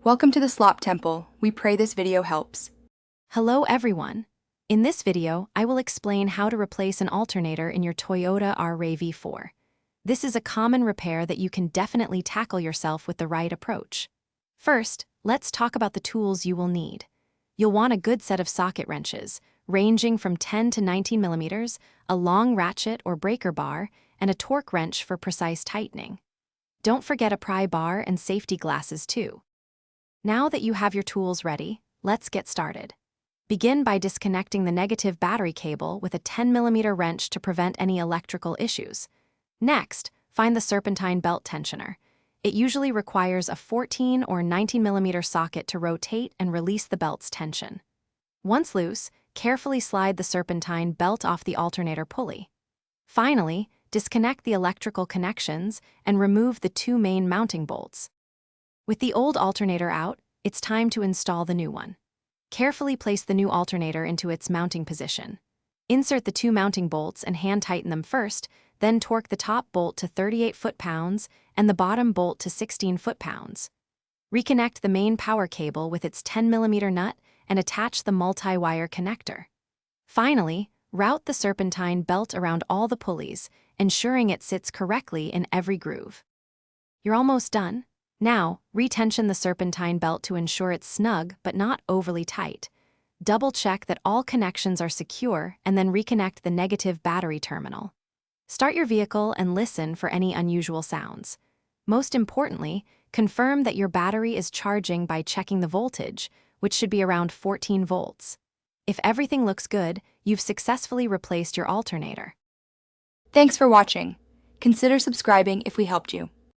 Welcome to the Slop Temple. We pray this video helps. Hello everyone. In this video, I will explain how to replace an alternator in your Toyota RAV4. This is a common repair that you can definitely tackle yourself with the right approach. First, let's talk about the tools you will need. You'll want a good set of socket wrenches, ranging from 10 to 19 millimeters, a long ratchet or breaker bar, and a torque wrench for precise tightening. Don't forget a pry bar and safety glasses too. Now that you have your tools ready, let's get started. Begin by disconnecting the negative battery cable with a 10mm wrench to prevent any electrical issues. Next, find the serpentine belt tensioner. It usually requires a 14 or 19mm socket to rotate and release the belt's tension. Once loose, carefully slide the serpentine belt off the alternator pulley. Finally, disconnect the electrical connections and remove the two main mounting bolts. With the old alternator out, it's time to install the new one. Carefully place the new alternator into its mounting position. Insert the two mounting bolts and hand tighten them first, then torque the top bolt to 38 foot-pounds and the bottom bolt to 16 foot-pounds. Reconnect the main power cable with its 10mm nut and attach the multi-wire connector. Finally, route the serpentine belt around all the pulleys, ensuring it sits correctly in every groove. You're almost done. Now, retension the serpentine belt to ensure it's snug but not overly tight. Double-check that all connections are secure and then reconnect the negative battery terminal. Start your vehicle and listen for any unusual sounds. Most importantly, confirm that your battery is charging by checking the voltage, which should be around 14 volts. If everything looks good, you've successfully replaced your alternator. Thanks for watching. Consider subscribing if we helped you.